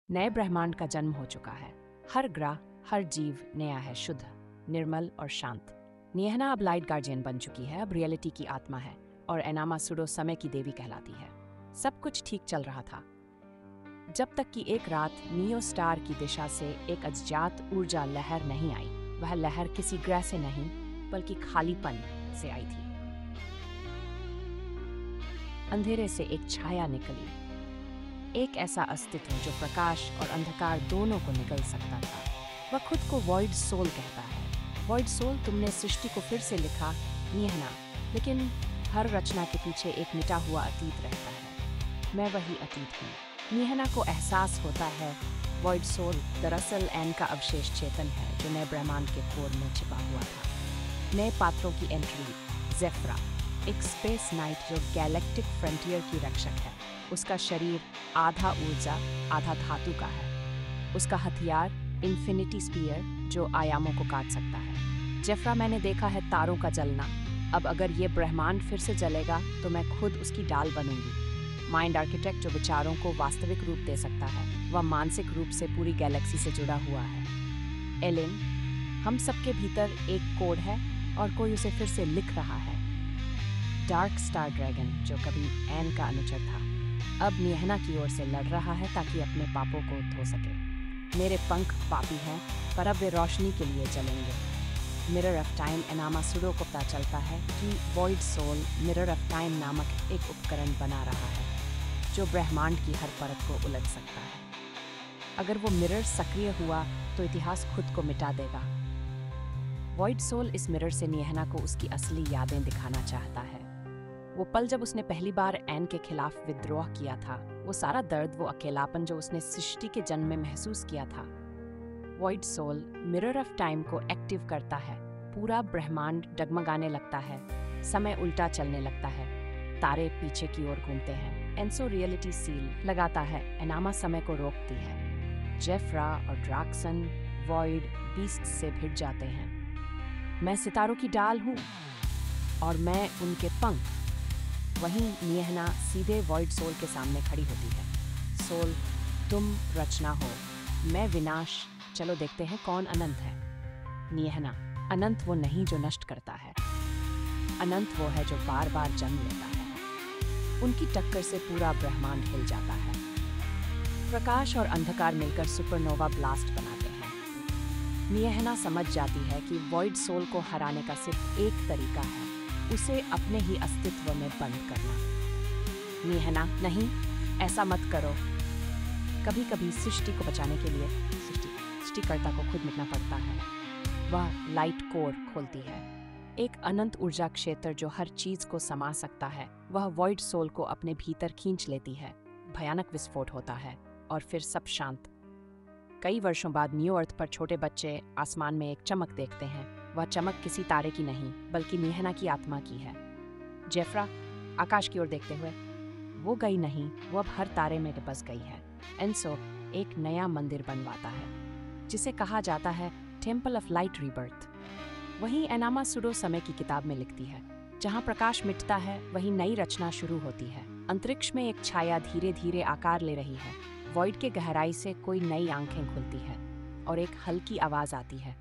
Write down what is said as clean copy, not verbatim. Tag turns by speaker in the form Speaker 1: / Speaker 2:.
Speaker 1: नए ब्रह्मांड का जन्म हो चुका है। हर ग्रह, हर जीव नया है, शुद्ध, निर्मल और शांत। नियहना अब लाइट गार्जियन बन चुकी है, अब रियलिटी की आत्मा है और एनामा सुडो समय की देवी कहलाती है। सब कुछ ठीक चल रहा था जब तक कि एक रात नियो स्टार की दिशा से एक अज्ञात ऊर्जा लहर नहीं आई। वह लहर किसी ग्रह से नहीं बल्कि खालीपन से आई थी। अंधेरे से एक छाया निकली, एक ऐसा अस्तित्व जो प्रकाश और अंधकार दोनों को निगल सकता था। वह खुद को वॉइड सोल कहता है। वॉइड सोल, तुमने सृष्टि को फिर से लिखा नियहना, लेकिन हर रचना के पीछे एक मिटा हुआ अतीत रहता है। मैं वही अतीत हूँ। नियहना को एहसास होता है वॉइड सोल दरअसल एन का अवशेष चेतन है जो नए ब्रह्मांड के कोर में छिपा हुआ था। नए पात्रों की एंट्री। जेफ्रा, एक स्पेस नाइट जो गैलेक्टिक फ्रंटियर की रक्षक है। उसका शरीर आधा ऊर्जा आधा धातु का है। उसका हथियार इन्फिनिटी स्पीयर जो आयामों को काट सकता है। जेफ्रा, मैंने देखा है तारों का जलना। अब अगर ये ब्रह्मांड फिर से जलेगा तो मैं खुद उसकी डाल बनूंगी। माइंड आर्किटेक्ट जो विचारों को वास्तविक रूप दे सकता है, वह मानसिक रूप से पूरी गैलेक्सी से जुड़ा हुआ है। एलिन, हम सबके भीतर एक कोड है और कोई उसे फिर से लिख रहा है। डार्क स्टार ड्रैगन जो कभी एन का अनुचर था, अब नियहना की ओर से लड़ रहा है ताकि अपने पापों को धो सके। मेरे पंख पापी हैं पर अब वे रोशनी के लिए जलेंगे। Mirror of time. एनामा सुडो को पता चलता है कि void soul mirror of time नामक एक उपकरण बना रहा है जो ब्रह्मांड की हर परत को उलट सकता है। अगर वो मिरर सक्रिय हुआ तो इतिहास खुद को मिटा देगा। वॉइड सोल इस मिरर से नियहना को उसकी असली यादें दिखाना चाहता है। वो पल जब उसने पहली बार एन के खिलाफ विद्रोह किया था, वो सारा दर्द, वो अकेलापन जो उसने सृष्टि के जन्म में महसूस किया था। Void soul mirror of time को एक्टिव करता है। पूरा ब्रह्मांड डगमगाने लगता है, समय उल्टा चलने लगता है, तारे पीछे की ओर घूमते हैं। एनसो रियलिटी सील लगाता है, एनामा समय को रोकती है। जेफ्रा और ड्राक्सन वॉइड बीस्ट से भिड़ जाते हैं। मैं सितारों की डाल हूँ और मैं उनके पंख। वहीं नियहना सीधे वॉइड सोल के सामने खड़ी होती है। सोल, तुम रचना हो, मैं विनाश। चलो देखते हैं कौन अनंत है। नियहना, अनंत वो नहीं जो नष्ट करता है, अनंत वो है जो बार बार जन्म लेता है। उनकी टक्कर से पूरा ब्रह्मांड हिल जाता है। प्रकाश और अंधकार मिलकर सुपरनोवा ब्लास्ट बनाते हैं। नियहना समझ जाती है कि वॉइड सोल को हराने का सिर्फ एक तरीका है, उसे अपने ही अस्तित्व में बंद करना। नियहना, नहीं, ऐसा मत करो। कभी कभी सृष्टि को बचाने के लिए सृष्टिकर्ता को खुद मिटना पड़ता है। वह लाइट कोर खोलती है, एक अनंत ऊर्जा क्षेत्र जो हर चीज को समा सकता है। वह वॉइड सोल को अपने भीतर खींच लेती है। भयानक विस्फोट होता है और फिर सब शांत। कई वर्षों बाद न्यू अर्थ पर छोटे बच्चे आसमान में एक चमक देखते हैं। वह चमक किसी तारे की नहीं बल्कि नियहना की आत्मा की है। जेफ्रा, आकाश की ओर देखते हुए, वो गई नहीं, वो अब हर तारे में बस गई है। एनसो एक नया मंदिर बनवाता है जिसे कहा जाता है टेम्पल ऑफ लाइट रीबर्थ। वहीं एनामा सुडो समय की किताब में लिखती है, जहां प्रकाश मिटता है वहीं नई रचना शुरू होती है। अंतरिक्ष में एक छाया धीरे धीरे आकार ले रही है। वॉइड के गहराई से कोई नई आंखें खुलती है और एक हल्की आवाज आती है,